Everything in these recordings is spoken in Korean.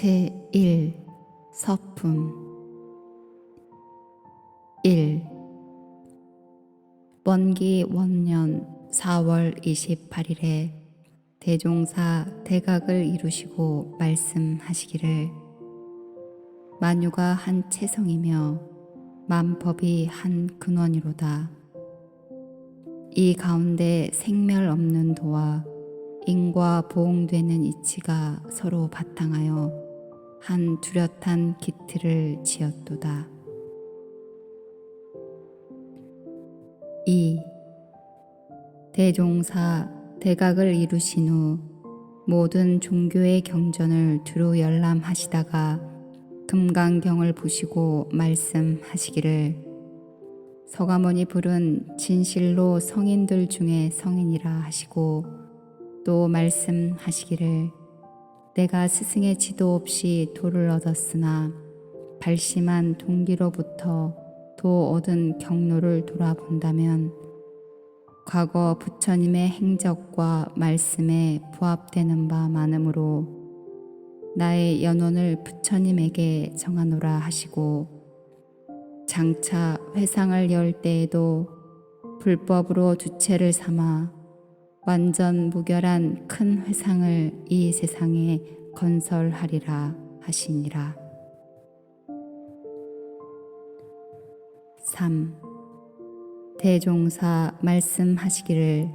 제1 서품 1. 원기 원년 4월 28일에 대종사 대각을 이루시고 말씀하시기를 만유가 한 체성이며 만법이 한 근원이로다. 이 가운데 생멸 없는 도와 인과 보응되는 이치가 서로 바탕하여 한 뚜렷한 기틀을 지었도다. 2. 대종사 대각을 이루신 후 모든 종교의 경전을 두루 열람하시다가 금강경을 보시고 말씀하시기를 서가모니 불은 진실로 성인들 중에 성인이라 하시고 또 말씀하시기를 내가 스승의 지도 없이 도를 얻었으나 발심한 동기로부터 도 얻은 경로를 돌아본다면 과거 부처님의 행적과 말씀에 부합되는 바 많으므로 나의 연원을 부처님에게 정하노라 하시고 장차 회상을 열 때에도 불법으로 주체를 삼아 완전 무결한 큰 회상을 이 세상에 건설하리라 하시니라. 3. 대종사 말씀하시기를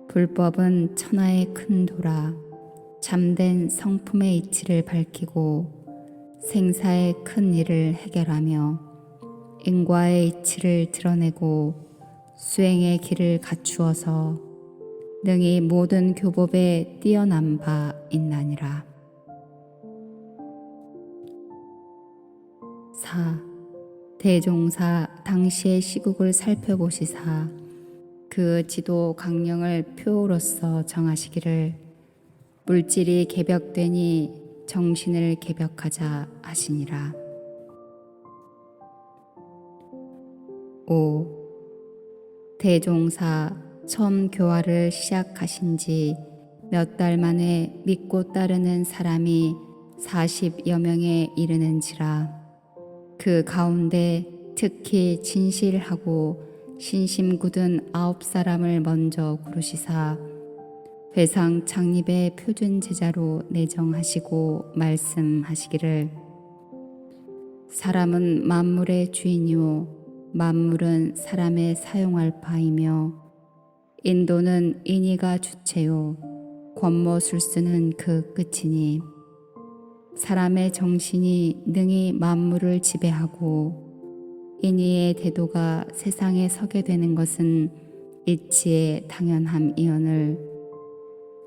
불법은 천하의 큰 도라 참된 성품의 이치를 밝히고 생사의 큰 일을 해결하며 인과의 이치를 드러내고 수행의 길을 갖추어서 능히 모든 교법에 뛰어난 바 있나니라. 4. 대종사 당시의 시국을 살펴보시사 그 지도 강령을 표로서 정하시기를 물질이 개벽되니 정신을 개벽하자 하시니라. 5. 대종사 처음 교화를 시작하신 지 몇 달 만에 믿고 따르는 사람이 40여 명에 이르는지라. 그 가운데 특히 진실하고 신심 굳은 9사람을 먼저 고르시사 회상 창립의 표준 제자로 내정하시고 말씀하시기를 사람은 만물의 주인이요 만물은 사람의 사용할 바이며 인도는 인의가 주체요 권모술수는 그 끝이니 사람의 정신이 능히 만물을 지배하고 인의의 대도가 세상에 서게 되는 것은 이치의 당연함이오늘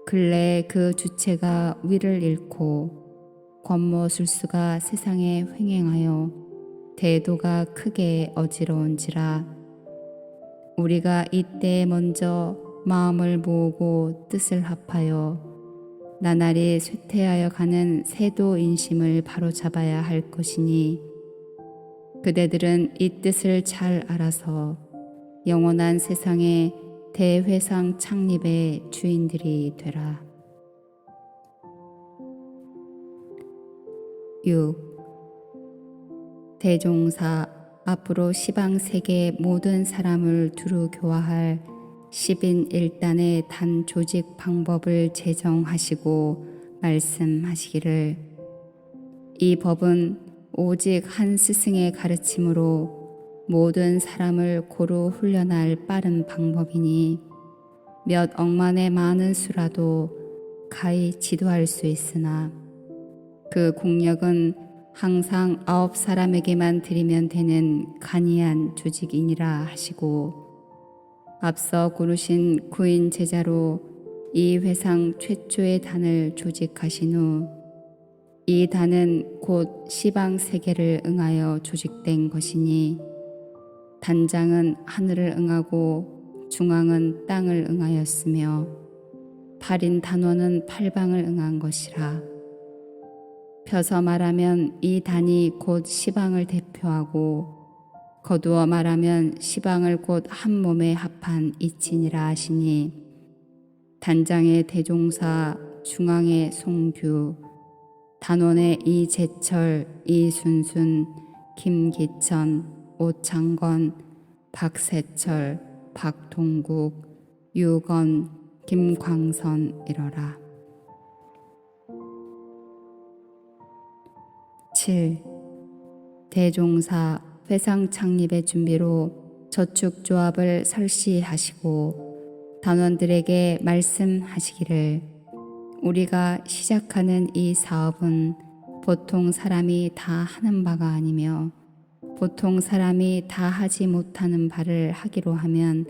근래에 그 주체가 위를 잃고 권모술수가 세상에 횡행하여 대도가 크게 어지러운지라. 우리가 이때 먼저 마음을 모으고 뜻을 합하여 나날이 쇠퇴하여 가는 세도 인심을 바로잡아야 할 것이니 그대들은 이 뜻을 잘 알아서 영원한 세상의 대회상 창립의 주인들이 되라. 6. 대종사 앞으로 시방세계의 모든 사람을 두루 교화할 10인 1단의 단 조직 방법을 제정하시고 말씀하시기를 이 법은 오직 한 스승의 가르침으로 모든 사람을 고루 훈련할 빠른 방법이니 몇 억만의 많은 수라도 가히 지도할 수 있으나 그 공력은 항상 9사람에게만 드리면 되는 간이한 조직이니라 하시고 앞서 고르신 9인 제자로 이 회상 최초의 단을 조직하신 후 이 단은 곧 시방 세계를 응하여 조직된 것이니 단장은 하늘을 응하고 중앙은 땅을 응하였으며 8인 단원은 8방을 응한 것이라. 펴서 말하면 이 단이 곧 시방을 대표하고 거두어 말하면 시방을 곧 한 몸에 합한 이치니라 하시니 단장의 대종사, 중앙의 송규, 단원의 이재철, 이순순, 김기천, 오창건, 박세철, 박동국, 유건, 김광선 이러라. 7. 대종사 회상 창립의 준비로 저축조합을 설시하시고 단원들에게 말씀하시기를 우리가 시작하는 이 사업은 보통 사람이 다 하는 바가 아니며 보통 사람이 다 하지 못하는 바를 하기로 하면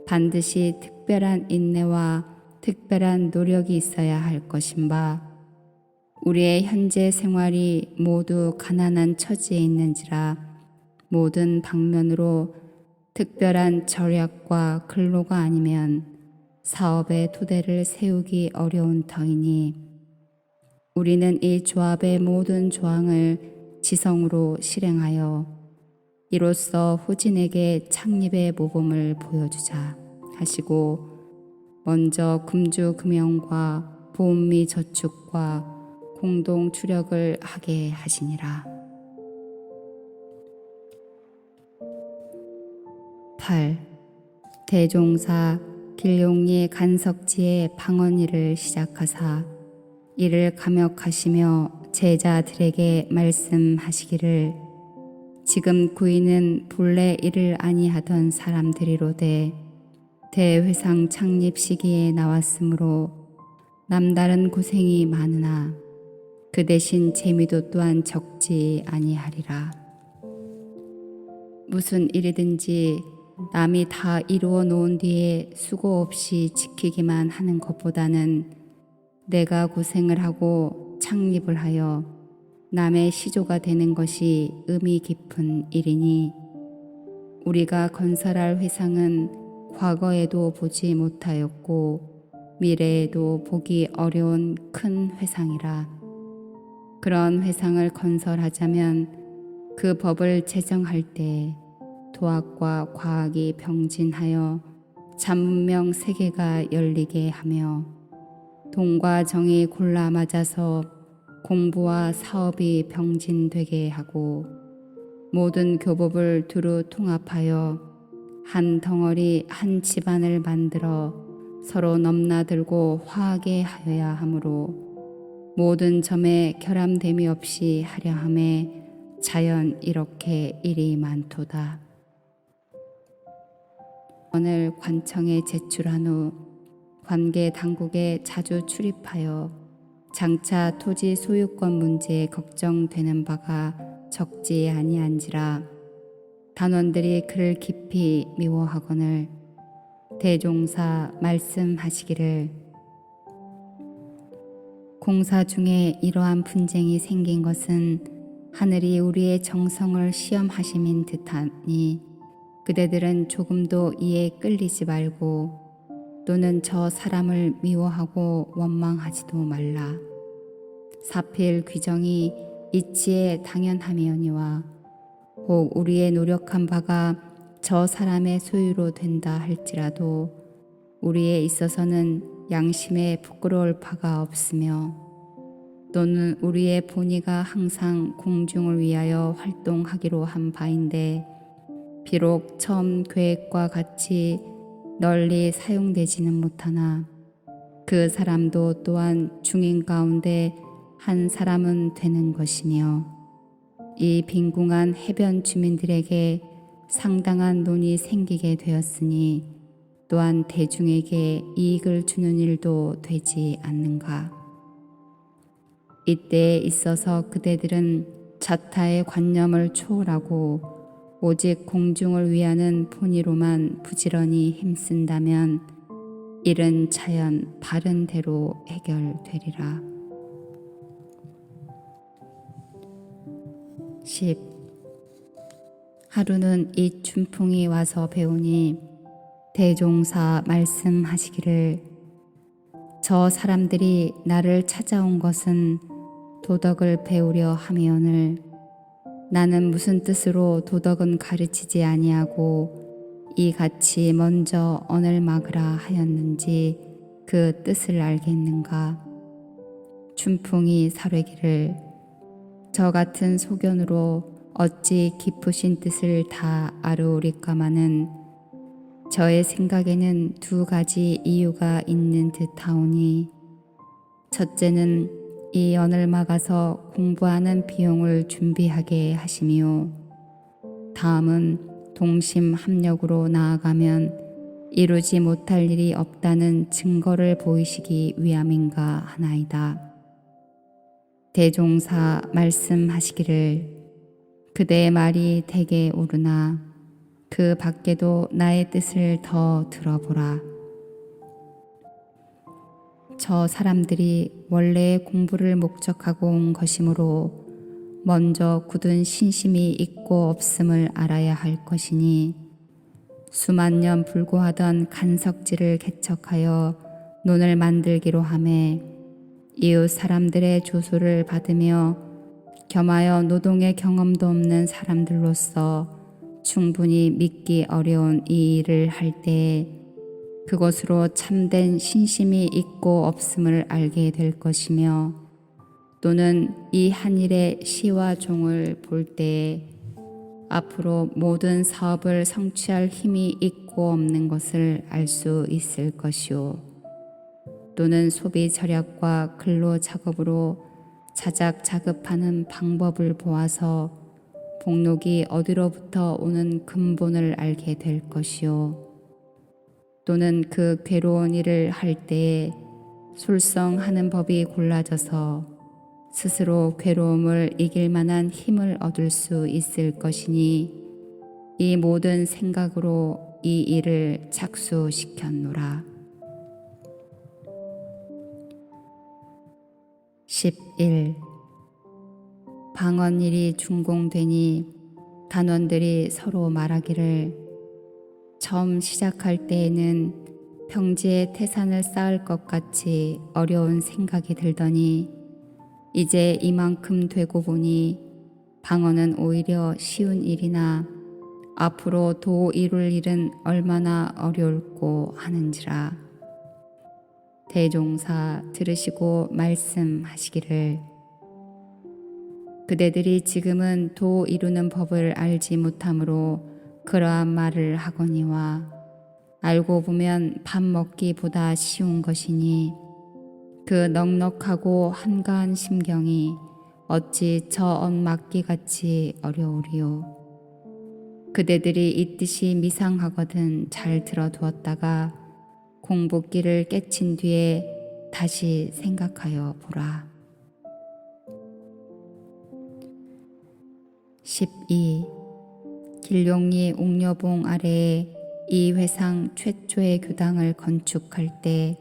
반드시 특별한 인내와 특별한 노력이 있어야 할 것인바 우리의 현재 생활이 모두 가난한 처지에 있는지라 모든 방면으로 특별한 절약과 근로가 아니면 사업의 토대를 세우기 어려운 터이니 우리는 이 조합의 모든 조항을 지성으로 실행하여 이로써 후진에게 창립의 모범을 보여주자 하시고 먼저 금주금연과 보험미 저축과 공동 추력을 하게 하시니라. 8. 대종사 길용리 간석지의 방언일을 시작하사 이를 감역하시며 제자들에게 말씀하시기를 지금 구인은 본래 이를 아니하던 사람들이로되 대회상 창립 시기에 나왔으므로 남다른 고생이 많으나 그 대신 재미도 또한 적지 아니하리라. 무슨 일이든지 남이 다 이루어 놓은 뒤에 수고 없이 지키기만 하는 것보다는 내가 고생을 하고 창립을 하여 남의 시조가 되는 것이 의미 깊은 일이니 우리가 건설할 회상은 과거에도 보지 못하였고 미래에도 보기 어려운 큰 회상이라. 그런 회상을 건설하자면 그 법을 제정할 때 도학과 과학이 병진하여 잔문명 세계가 열리게 하며 동과 정이 골라 맞아서 공부와 사업이 병진되게 하고 모든 교법을 두루 통합하여 한 덩어리 한 집안을 만들어 서로 넘나들고 화하게 하여야 하므로 모든 점에 결함됨이 없이 하려 함에 자연 이렇게 일이 많도다. 오늘 관청에 제출한 후 관계 당국에 자주 출입하여 장차 토지 소유권 문제에 걱정되는 바가 적지 아니한지라 단원들이 그를 깊이 미워하거늘 대종사 말씀하시기를 공사 중에 이러한 분쟁이 생긴 것은 하늘이 우리의 정성을 시험하심인 듯하니 그대들은 조금도 이에 끌리지 말고 또는 저 사람을 미워하고 원망하지도 말라. 사필 규정이 이치의 당연함이오니와 혹 우리의 노력한 바가 저 사람의 소유로 된다 할지라도 우리에 있어서는 양심에 부끄러울 바가 없으며 또는 우리의 본의가 항상 공중을 위하여 활동하기로 한 바인데 비록 처음 계획과 같이 널리 사용되지는 못하나 그 사람도 또한 중인 가운데 한 사람은 되는 것이며 이 빈궁한 해변 주민들에게 상당한 논이 생기게 되었으니 또한 대중에게 이익을 주는 일도 되지 않는가. 이때에 있어서 그대들은 자타의 관념을 초월하고 오직 공중을 위하는 본의로만 부지런히 힘쓴다면 일은 자연 바른 대로 해결되리라. 10. 하루는 이 춘풍이 와서 배우니 대종사 말씀하시기를 저 사람들이 나를 찾아온 것은 도덕을 배우려 함이오늘 나는 무슨 뜻으로 도덕은 가르치지 아니하고 이같이 먼저 언을 막으라 하였는지 그 뜻을 알겠는가. 춘풍이 사뢰기를 저 같은 소견으로 어찌 깊으신 뜻을 다 아르오리까마는 저의 생각에는 두 가지 이유가 있는 듯하오니 첫째는 이 연을 막아서 공부하는 비용을 준비하게 하심이요 다음은 동심합력으로 나아가면 이루지 못할 일이 없다는 증거를 보이시기 위함인가 하나이다. 대종사 말씀하시기를 그대의 말이 대개 옳으나 그 밖에도 나의 뜻을 더 들어보라. 저 사람들이 원래 공부를 목적하고 온 것이므로 먼저 굳은 신심이 있고 없음을 알아야 할 것이니 수만 년 불고하던 간석지를 개척하여 논을 만들기로 하매 이웃 사람들의 조소를 받으며 겸하여 노동의 경험도 없는 사람들로서 충분히 믿기 어려운 이 일을 할 때에 그것으로 참된 신심이 있고 없음을 알게 될 것이며 또는 이 한 일의 시와 종을 볼 때에 앞으로 모든 사업을 성취할 힘이 있고 없는 것을 알 수 있을 것이요 또는 소비 절약과 근로 작업으로 자작자급하는 방법을 보아서 복록이 어디로부터 오는 근본을 알게 될 것이요 또는 그 괴로운 일을 할 때에 술성하는 법이 골라져서 스스로 괴로움을 이길 만한 힘을 얻을 수 있을 것이니 이 모든 생각으로 이 일을 착수시켰노라. 11. 방언일이 준공되니 단원들이 서로 말하기를 처음 시작할 때에는 평지에 태산을 쌓을 것 같이 어려운 생각이 들더니 이제 이만큼 되고 보니 방언은 오히려 쉬운 일이나 앞으로 도 이룰 일은 얼마나 어려울꼬 하는지라. 대종사 들으시고 말씀하시기를 그대들이 지금은 도 이루는 법을 알지 못하므로 그러한 말을 하거니와 알고 보면 밥 먹기보다 쉬운 것이니 그 넉넉하고 한가한 심경이 어찌 저 엇맞기같이 어려우리요. 그대들이 이 뜻이 미상하거든 잘 들어두었다가 공부기를 깨친 뒤에 다시 생각하여 보라. 12. 길룡리 옥녀봉 아래에 이 회상 최초의 교당을 건축할 때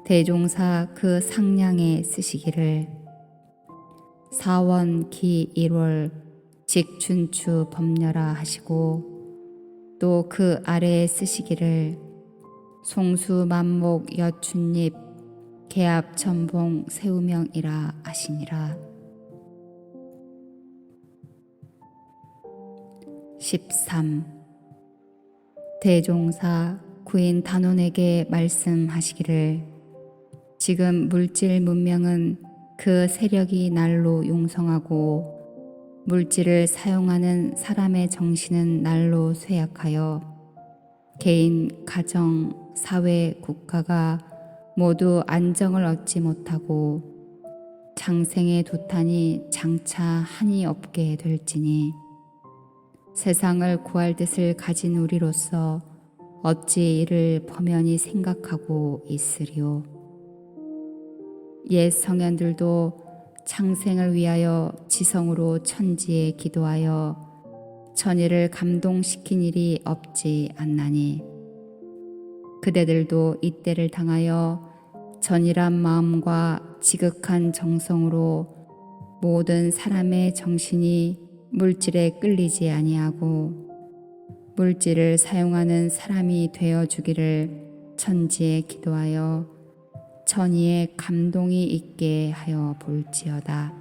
대종사 그 상량에 쓰시기를 사원 기 1월 직춘추 법녀라 하시고 또 그 아래에 쓰시기를 송수 만목 여춘잎 개합 천봉 세우명이라 하시니라. 13. 대종사 구인 단원에게 말씀하시기를 지금 물질 문명은 그 세력이 날로 용성하고 물질을 사용하는 사람의 정신은 날로 쇠약하여 개인, 가정, 사회, 국가가 모두 안정을 얻지 못하고 장생의 도탄이 장차 한이 없게 될지니 세상을 구할 뜻을 가진 우리로서 어찌 이를 범연히 생각하고 있으리요. 옛 성현들도 창생을 위하여 지성으로 천지에 기도하여 천의를 감동시킨 일이 없지 않나니 그대들도 이때를 당하여 전일한 마음과 지극한 정성으로 모든 사람의 정신이 물질에 끌리지 아니하고 물질을 사용하는 사람이 되어주기를 천지에 기도하여 천의에 감동이 있게 하여 볼지어다.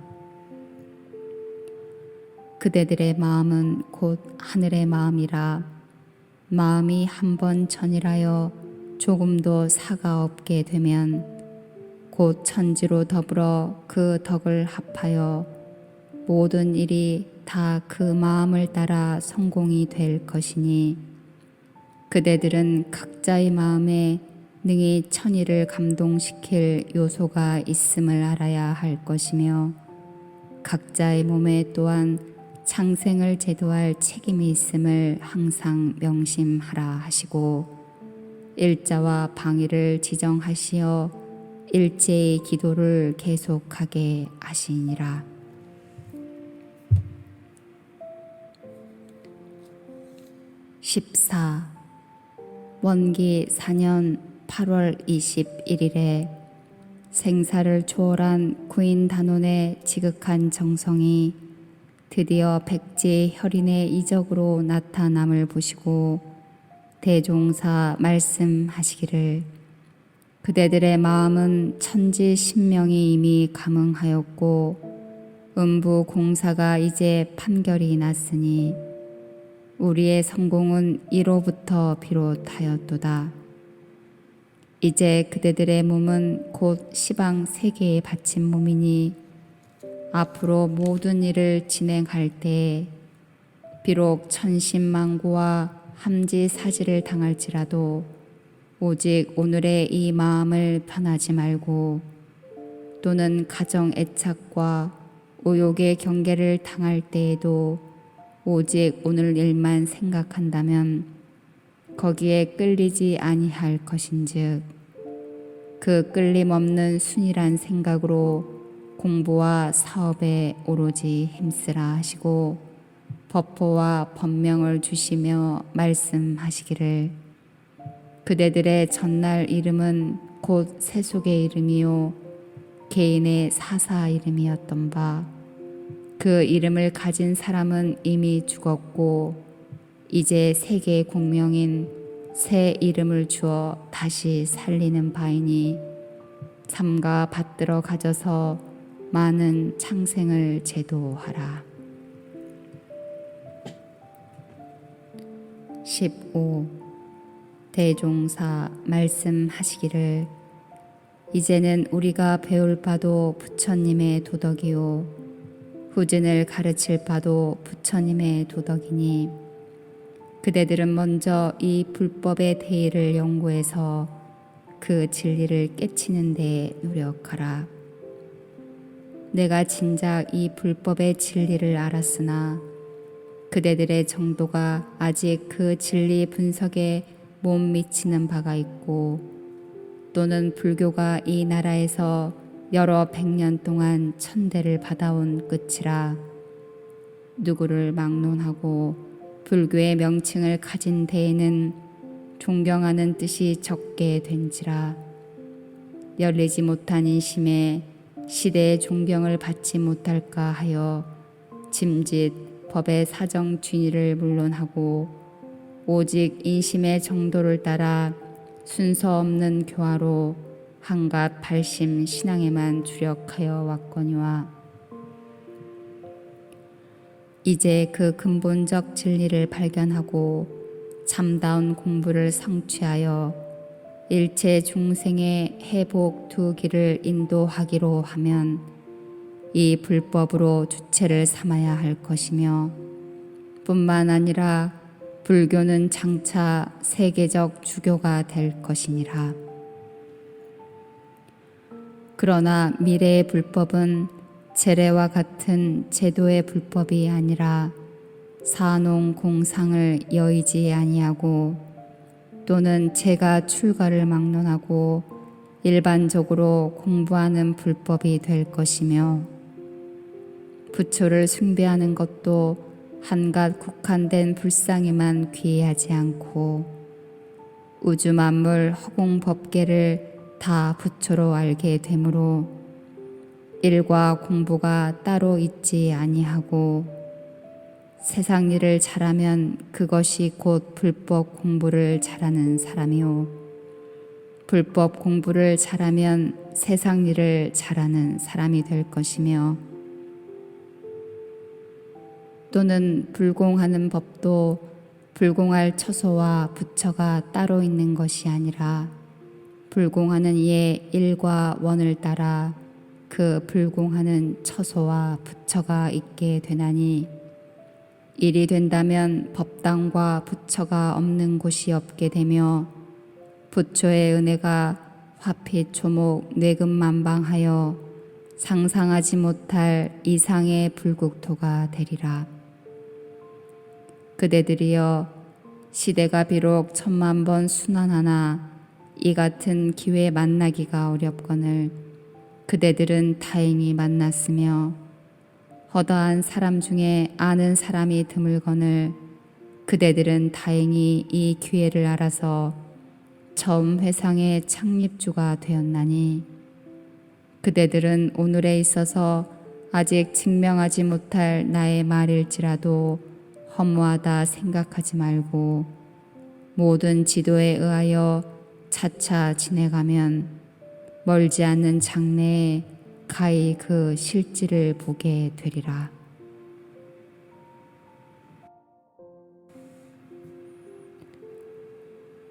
그대들의 마음은 곧 하늘의 마음이라 마음이 한번 전일하여 조금도 사가 없게 되면 곧 천지로 더불어 그 덕을 합하여 모든 일이 다 그 마음을 따라 성공이 될 것이니 그대들은 각자의 마음에 능히 천의를 감동시킬 요소가 있음을 알아야 할 것이며 각자의 몸에 또한 창생을 제도할 책임이 있음을 항상 명심하라 하시고 일자와 방위를 지정하시어 일제의 기도를 계속하게 하시니라. 14. 원기 4년 8월 21일에 생사를 초월한 구인 단원의 지극한 정성이 드디어 백제 혈인의 이적으로 나타남을 보시고 대종사 말씀하시기를 그대들의 마음은 천지 신명이 이미 감응하였고 음부 공사가 이제 판결이 났으니 우리의 성공은 이로부터 비롯하였도다. 이제 그대들의 몸은 곧 시방 세계에 바친 몸이니 앞으로 모든 일을 진행할 때 비록 천신만고와 함지사지를 당할지라도 오직 오늘의 이 마음을 편하지 말고 또는 가정 애착과 오욕의 경계를 당할 때에도 오직 오늘 일만 생각한다면 거기에 끌리지 아니할 것인즉 그 끌림없는 순이란 생각으로 공부와 사업에 오로지 힘쓰라 하시고 법포와 법명을 주시며 말씀하시기를 그대들의 전날 이름은 곧 세속의 이름이요 개인의 사사 이름이었던 바 그 이름을 가진 사람은 이미 죽었고 이제 세계의 공명인 새 이름을 주어 다시 살리는 바이니 삼가 받들어 가져서 많은 창생을 제도하라. 15. 대종사 말씀하시기를 이제는 우리가 배울 바도 부처님의 도덕이요 후진을 가르칠 바도 부처님의 도덕이니 그대들은 먼저 이 불법의 대의를 연구해서 그 진리를 깨치는 데 노력하라. 내가 진작 이 불법의 진리를 알았으나 그대들의 정도가 아직 그 진리 분석에 못 미치는 바가 있고 또는 불교가 이 나라에서 여러 백년 동안 천대를 받아온 끝이라 누구를 막론하고 불교의 명칭을 가진 데에는 존경하는 뜻이 적게 된지라 열리지 못한 인심에 시대의 존경을 받지 못할까 하여 짐짓 법의 사정 뒤를 물론하고 오직 인심의 정도를 따라 순서 없는 교화로 한갓 발심 신앙에만 주력하여 왔거니와 이제 그 근본적 진리를 발견하고 참다운 공부를 성취하여 일체 중생의 회복 두 길을 인도하기로 하면 이 불법으로 주체를 삼아야 할 것이며 뿐만 아니라 불교는 장차 세계적 주교가 될 것이니라. 그러나 미래의 불법은 재래와 같은 제도의 불법이 아니라 사농 공상을 여의지 아니하고 또는 제가 출가를 막론하고 일반적으로 공부하는 불법이 될 것이며 부처를 숭배하는 것도 한갓 국한된 불상에만 귀의하지 않고 우주 만물 허공 법계를 다 부처로 알게 되므로 일과 공부가 따로 있지 아니하고 세상 일을 잘하면 그것이 곧 불법 공부를 잘하는 사람이요 불법 공부를 잘하면 세상 일을 잘하는 사람이 될 것이며 또는 불공하는 법도 불공할 처소와 부처가 따로 있는 것이 아니라 불공하는 이의 일과 원을 따라 그 불공하는 처소와 부처가 있게 되나니 일이 된다면 법당과 부처가 없는 곳이 없게 되며 부처의 은혜가 화필 초목 뇌금만방하여 상상하지 못할 이상의 불국토가 되리라. 그대들이여 시대가 비록 10,000번 순환하나 이 같은 기회 만나기가 어렵거늘 그대들은 다행히 만났으며 허다한 사람 중에 아는 사람이 드물거늘 그대들은 다행히 이 기회를 알아서 처음 회상의 창립주가 되었나니 그대들은 오늘에 있어서 아직 증명하지 못할 나의 말일지라도 허무하다 생각하지 말고 모든 지도에 의하여 차차 지내가면 멀지 않은 장래에 가히 그 실질을 보게 되리라.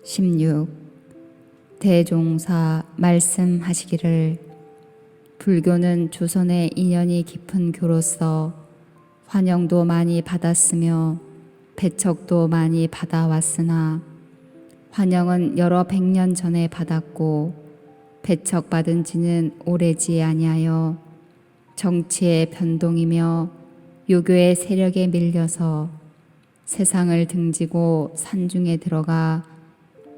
16. 대종사 말씀하시기를 불교는 조선의 인연이 깊은 교로서 환영도 많이 받았으며 배척도 많이 받아왔으나 환영은 여러 100년 전에 받았고 배척받은 지는 오래지 아니하여 정치의 변동이며 유교의 세력에 밀려서 세상을 등지고 산중에 들어가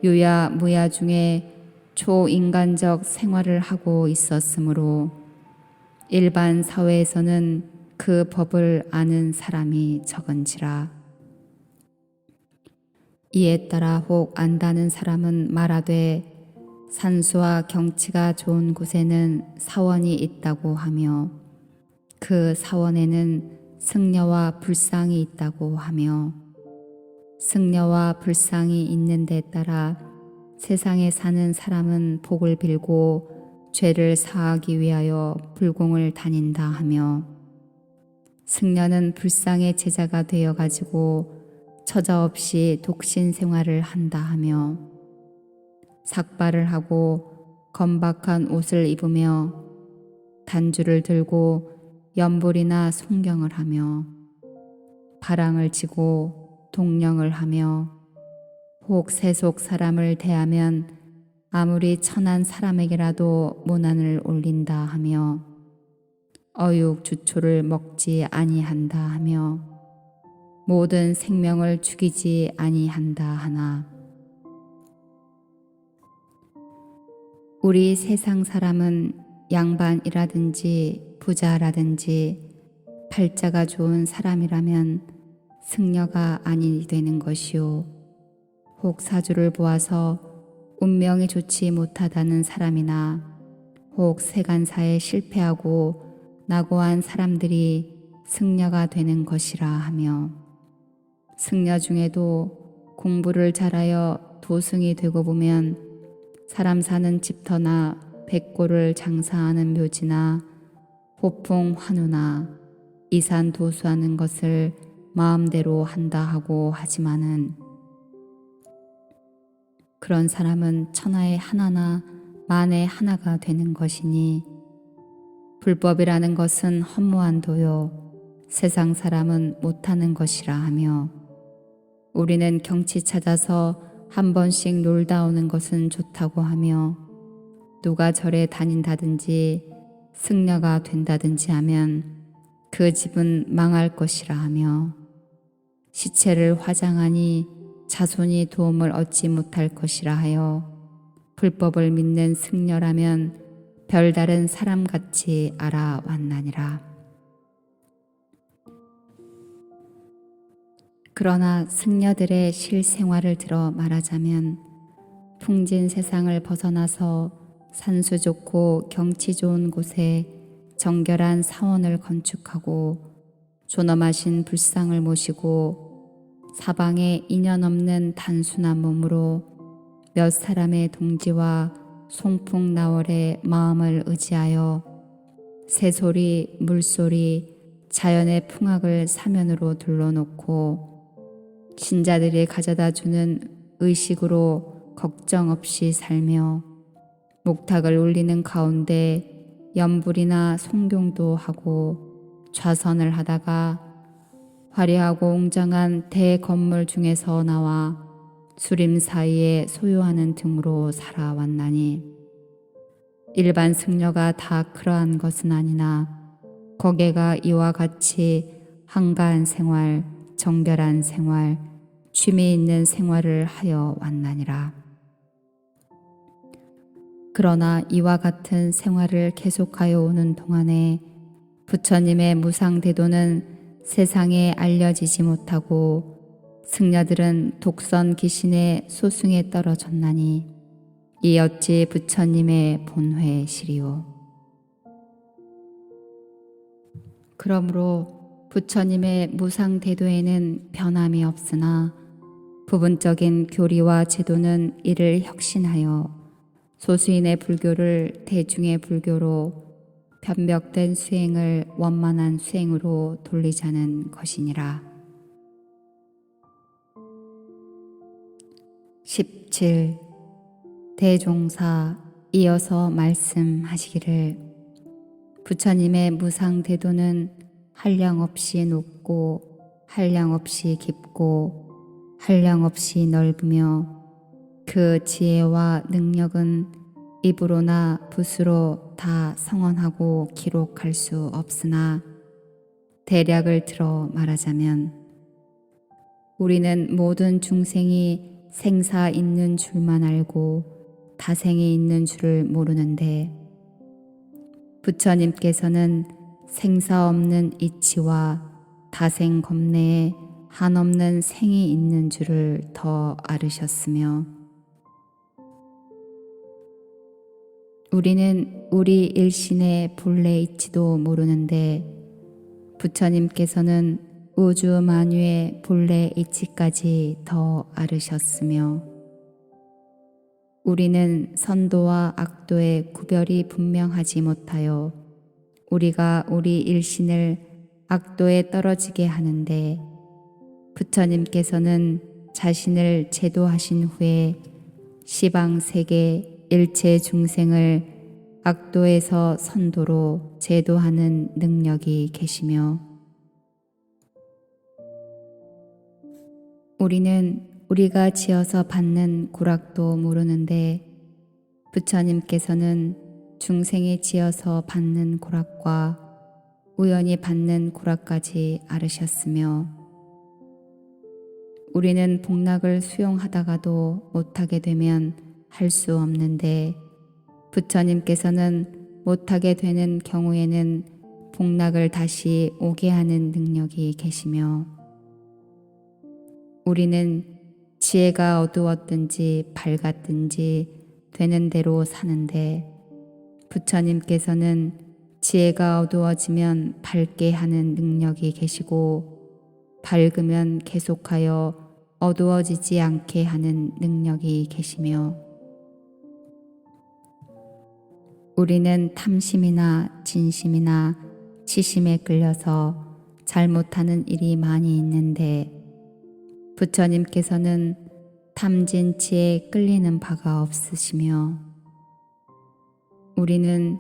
유야 무야 중에 초인간적 생활을 하고 있었으므로 일반 사회에서는 그 법을 아는 사람이 적은지라. 이에 따라 혹 안다는 사람은 말하되 산수와 경치가 좋은 곳에는 사원이 있다고 하며 그 사원에는 승려와 불상이 있다고 하며 승려와 불상이 있는 데 따라 세상에 사는 사람은 복을 빌고 죄를 사하기 위하여 불공을 다닌다 하며 승려는 불상의 제자가 되어 가지고 처자 없이 독신 생활을 한다 하며 삭발을 하고 건박한 옷을 입으며 단주를 들고 연불이나 송경을 하며 바랑을 치고 동령을 하며 혹 세속 사람을 대하면 아무리 천한 사람에게라도 모난을 올린다 하며 어육 주초를 먹지 아니한다 하며 모든 생명을 죽이지 아니한다 하나 우리 세상 사람은 양반이라든지 부자라든지 팔자가 좋은 사람이라면 승려가 아니 되는 것이요 혹 사주를 보아서 운명이 좋지 못하다는 사람이나 혹 세간사에 실패하고 낙오한 사람들이 승려가 되는 것이라 하며 승려 중에도 공부를 잘하여 도승이 되고 보면 사람 사는 집터나 백골을 장사하는 묘지나 호풍 환우나 이산 도수하는 것을 마음대로 한다 하고 하지만은 그런 사람은 천하에 하나나 만에 하나가 되는 것이니 불법이라는 것은 허무한 도요 세상 사람은 못하는 것이라 하며 우리는 경치 찾아서 한 번씩 놀다 오는 것은 좋다고 하며 누가 절에 다닌다든지 승려가 된다든지 하면 그 집은 망할 것이라 하며 시체를 화장하니 자손이 도움을 얻지 못할 것이라 하여 불법을 믿는 승려라면 별다른 사람같이 알아왔나니라. 그러나 승려들의 실생활을 들어 말하자면 풍진 세상을 벗어나서 산수 좋고 경치 좋은 곳에 정결한 사원을 건축하고 존엄하신 불상을 모시고 사방에 인연 없는 단순한 몸으로 몇 사람의 동지와 송풍나월의 마음을 의지하여 새소리, 물소리, 자연의 풍악을 사면으로 둘러놓고 신자들이 가져다 주는 의식으로 걱정 없이 살며 목탁을 울리는 가운데 연불이나 송경도 하고 좌선을 하다가 화려하고 웅장한 대건물 중에서 나와 수림 사이에 소유하는 등으로 살아왔나니 일반 승려가 다 그러한 것은 아니나 거개가 이와 같이 한가한 생활, 정결한 생활, 취미 있는 생활을 하여 왔나니라. 그러나 이와 같은 생활을 계속하여 오는 동안에 부처님의 무상대도는 세상에 알려지지 못하고 승려들은 독선 귀신의 소승에 떨어졌나니 이 어찌 부처님의 본회시리요. 그러므로 부처님의 무상대도에는 변함이 없으나 부분적인 교리와 제도는 이를 혁신하여 소수인의 불교를 대중의 불교로 변벽된 수행을 원만한 수행으로 돌리자는 것이니라. 17. 대종사 이어서 말씀하시기를 부처님의 무상대도는 한량없이 높고 한량없이 깊고 한량없이 넓으며 그 지혜와 능력은 입으로나 붓으로 다 성언하고 기록할 수 없으나 대략을 들어 말하자면 우리는 모든 중생이 생사 있는 줄만 알고 다생이 있는 줄을 모르는데 부처님께서는 생사 없는 이치와 다생 겁내에 한없는 생이 있는 줄을 더 알으셨으며 우리는 우리 일신의 본래 이치도 모르는데 부처님께서는 우주 만유의 본래 이치까지 더 알으셨으며 우리는 선도와 악도의 구별이 분명하지 못하여 우리가 우리 일신을 악도에 떨어지게 하는데 부처님께서는 자신을 제도하신 후에 시방세계 일체 중생을 악도에서 선도로 제도하는 능력이 계시며 우리는 우리가 지어서 받는 구락도 모르는데 부처님께서는 중생이 지어서 받는 구락과 우연히 받는 구락까지 알으셨으며 우리는 복락을 수용하다가도 못하게 되면 할 수 없는데 부처님께서는 못하게 되는 경우에는 복락을 다시 오게 하는 능력이 계시며 우리는 지혜가 어두웠든지 밝았든지 되는 대로 사는데 부처님께서는 지혜가 어두워지면 밝게 하는 능력이 계시고 밝으면 계속하여 어두워지지 않게 하는 능력이 계시며 우리는 탐심이나 진심이나 치심에 끌려서 잘못하는 일이 많이 있는데 부처님께서는 탐진치에 끌리는 바가 없으시며 우리는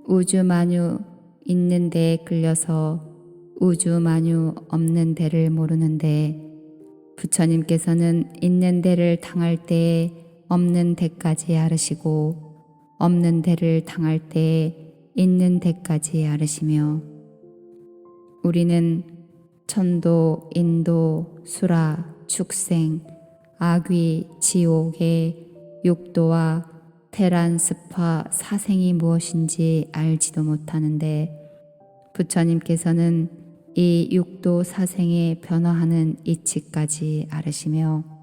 우주만유 있는 데에 끌려서 우주만유 없는 데를 모르는데 부처님께서는 있는 데를 당할 때에 없는 데까지 알으시고 없는 데를 당할 때에 있는 데까지 알으시며 우리는 천도, 인도, 수라, 축생, 악귀, 지옥의 육도와 태란, 습화, 사생이 무엇인지 알지도 못하는데 부처님께서는 이 육도 사생에 변화하는 이치까지 알으시며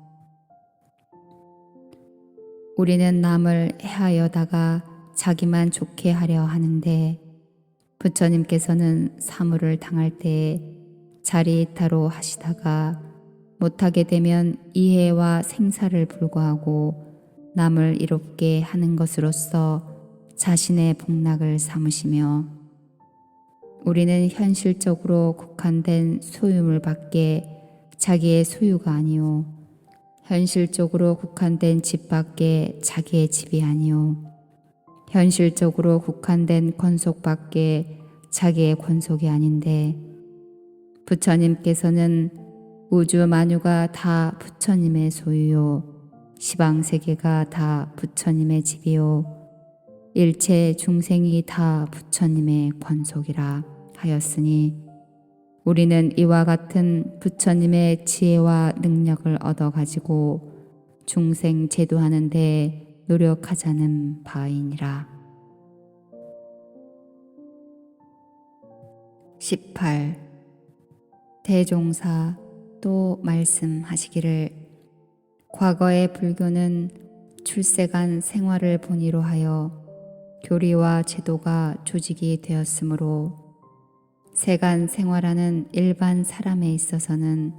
우리는 남을 해하여다가 자기만 좋게 하려 하는데 부처님께서는 사물을 당할 때에 자리이타로 하시다가 못하게 되면 이해와 생사를 불구하고 남을 이롭게 하는 것으로서 자신의 복락을 삼으시며 우리는 현실적으로 국한된 소유물 밖에 자기의 소유가 아니오 현실적으로 국한된 집 밖에 자기의 집이 아니오 현실적으로 국한된 권속밖에 자기의 권속이 아닌데, 부처님께서는 우주 만유가 다 부처님의 소유요, 시방세계가 다 부처님의 집이요, 일체 중생이 다 부처님의 권속이라 하였으니, 우리는 이와 같은 부처님의 지혜와 능력을 얻어가지고 중생 제도하는 데 노력하자는 바이니라. 18. 대종사 또 말씀하시기를, 과거의 불교는 출세간 생활을 본의로 하여 교리와 제도가 조직이 되었으므로 세간 생활하는 일반 사람에 있어서는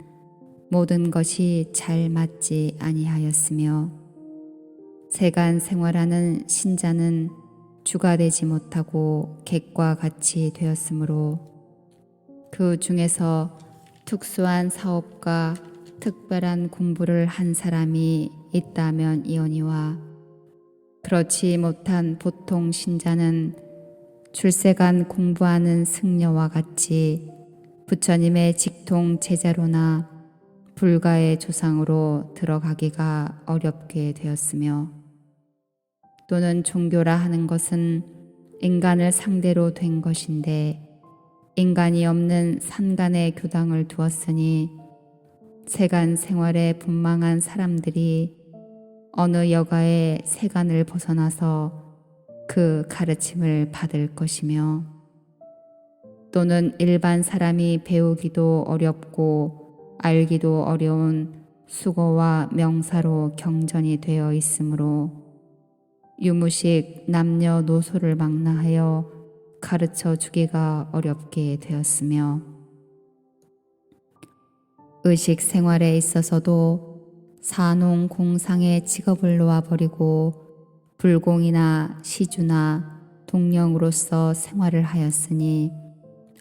모든 것이 잘 맞지 아니하였으며, 세간 생활하는 신자는 주가 되지 못하고 객과 같이 되었으므로 그 중에서 특수한 사업과 특별한 공부를 한 사람이 있다면 이오니와, 그렇지 못한 보통 신자는 출세간 공부하는 승려와 같이 부처님의 직통 제자로나 불가의 조상으로 들어가기가 어렵게 되었으며, 또는 종교라 하는 것은 인간을 상대로 된 것인데 인간이 없는 산간의 교당을 두었으니, 세간 생활에 분망한 사람들이 어느 여가의 세간을 벗어나서 그 가르침을 받을 것이며, 또는 일반 사람이 배우기도 어렵고 알기도 어려운 수거와 명사로 경전이 되어 있으므로 유무식 남녀노소를 망라하여 가르쳐 주기가 어렵게 되었으며, 의식 생활에 있어서도 사농 공상의 직업을 놓아버리고 불공이나 시주나 동령으로서 생활을 하였으니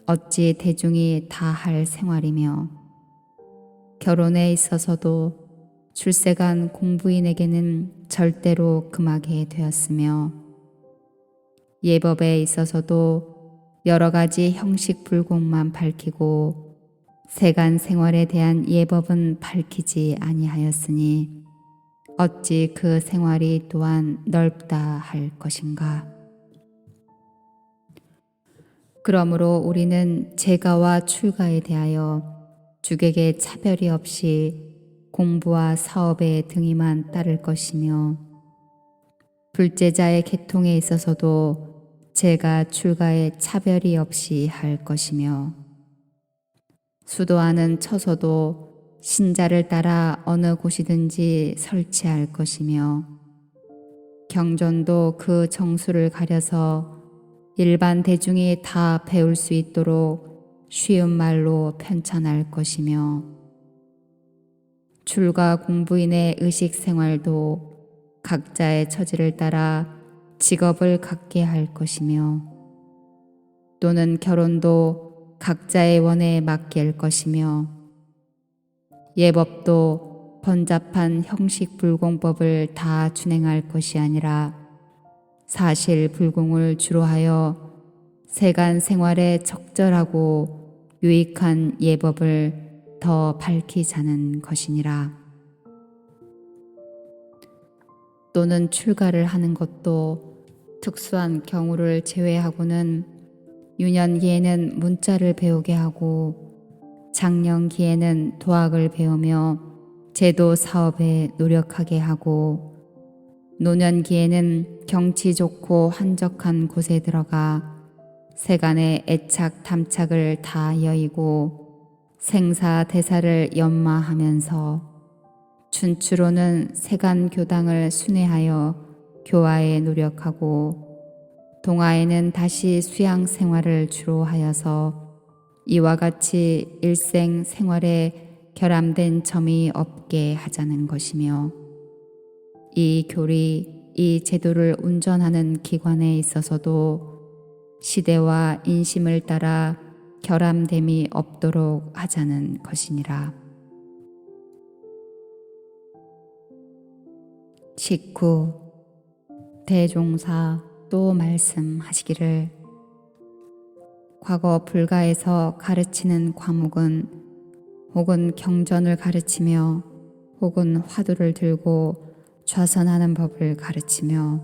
어찌 대중이 다 할 생활이며, 결혼에 있어서도 출세간 공부인에게는 절대로 금하게 되었으며, 예법에 있어서도 여러 가지 형식 불공만 밝히고 세간 생활에 대한 예법은 밝히지 아니하였으니 어찌 그 생활이 또한 넓다 할 것인가. 그러므로 우리는 재가와 출가에 대하여 주객의 차별이 없이 공부와 사업에 등이만 따를 것이며, 불제자의 계통에 있어서도 재가 출가에 차별이 없이 할 것이며, 수도하는 처소도 신자를 따라 어느 곳이든지 설치할 것이며, 경전도 그 정수를 가려서 일반 대중이 다 배울 수 있도록 쉬운 말로 편찬할 것이며, 출가 공부인의 의식 생활도 각자의 처지를 따라 직업을 갖게 할 것이며, 또는 결혼도 각자의 원에 맞게 할 것이며, 예법도 번잡한 형식 불공법을 다 준행할 것이 아니라 사실 불공을 주로 하여 세간 생활에 적절하고 유익한 예법을 더 밝히자는 것이니라. 또는 출가를 하는 것도 특수한 경우를 제외하고는 유년기에는 문자를 배우게 하고 장년기에는 도학을 배우며 제도 사업에 노력하게 하고, 노년기에는 경치 좋고 한적한 곳에 들어가 세간의 애착 탐착을 다 여의고 생사 대사를 연마하면서, 춘추로는 세간 교당을 순회하여 교화에 노력하고, 동화에는 다시 수양 생활을 주로 하여서 이와 같이 일생 생활에 결함된 점이 없게 하자는 것이며, 이 교리, 이 제도를 운전하는 기관에 있어서도 시대와 인심을 따라 결함됨이 없도록 하자는 것이니라. 19. 대종사 또 말씀하시기를 과거 불가에서 가르치는 과목은 혹은 경전을 가르치며 혹은 화두를 들고 좌선하는 법을 가르치며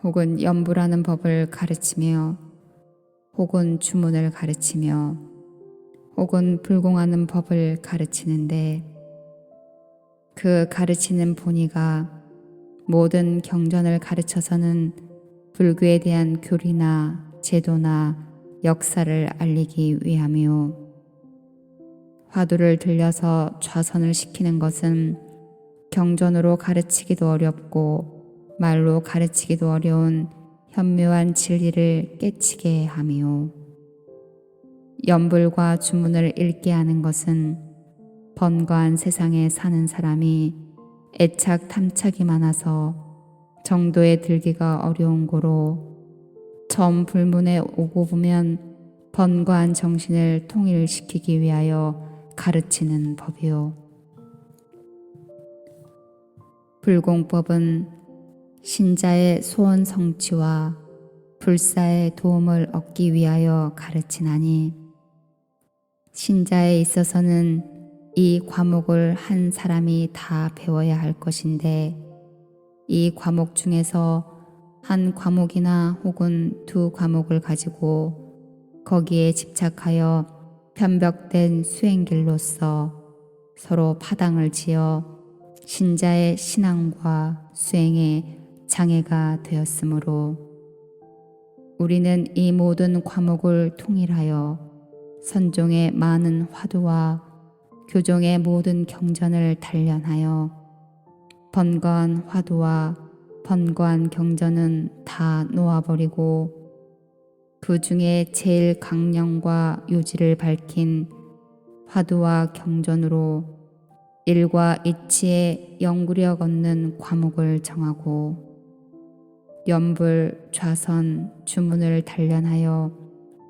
혹은 연불하는 법을 가르치며 혹은 주문을 가르치며 혹은 불공하는 법을 가르치는데 그 가르치는 본의가 모든 경전을 가르쳐서는 불교에 대한 교리나 제도나 역사를 알리기 위함이요. 화두를 들려서 좌선을 시키는 것은 경전으로 가르치기도 어렵고 말로 가르치기도 어려운 현묘한 진리를 깨치게 함이요. 연불과 주문을 읽게 하는 것은 번거한 세상에 사는 사람이 애착 탐착이 많아서 정도에 들기가 어려운 고로 처음 불문에 오고 보면 번거한 정신을 통일시키기 위하여 가르치는 법이요. 불공법은 신자의 소원 성취와 불사의 도움을 얻기 위하여 가르치나니 신자에 있어서는 이 과목을 한 사람이 다 배워야 할 것인데 이 과목 중에서 한 과목이나 혹은 두 과목을 가지고 거기에 집착하여 편벽된 수행길로서 서로 파당을 지어 신자의 신앙과 수행에 장애가 되었으므로 우리는 이 모든 과목을 통일하여 선종의 많은 화두와 교종의 모든 경전을 단련하여 번거한 화두와 번거한 경전은 다 놓아버리고 그 중에 제일 강령과 요지를 밝힌 화두와 경전으로 일과 이치에 영구력 얻는 과목을 정하고 연불, 좌선, 주문을 단련하여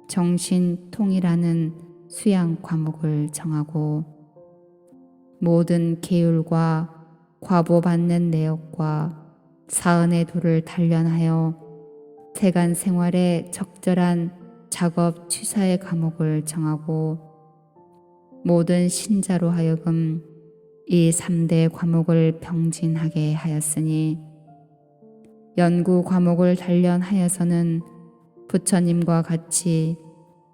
정신 통일하는 수양 과목을 정하고 모든 계율과 과보받는 내역과 사은의 도를 단련하여 세간 생활에 적절한 작업 취사의 과목을 정하고 모든 신자로 하여금 이 3대 과목을 병진하게 하였으니 연구 과목을 단련하여서는 부처님과 같이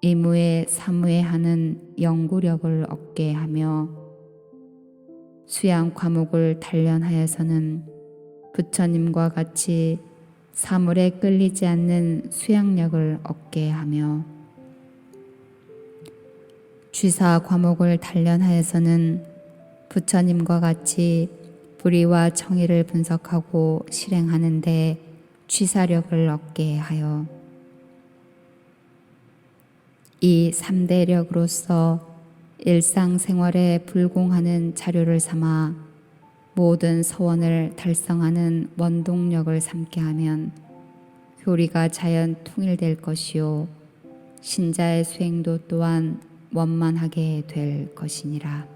이무에 사무에 하는 연구력을 얻게 하며 수양 과목을 단련하여서는 부처님과 같이 사물에 끌리지 않는 수양력을 얻게 하며 취사 과목을 단련하여서는 부처님과 같이 불의와 정의를 분석하고 실행하는데 취사력을 얻게 하여 이 3대력으로서 일상생활에 불공하는 자료를 삼아 모든 서원을 달성하는 원동력을 삼게 하면 교리가 자연 통일될 것이요 신자의 수행도 또한 원만하게 될 것이니라.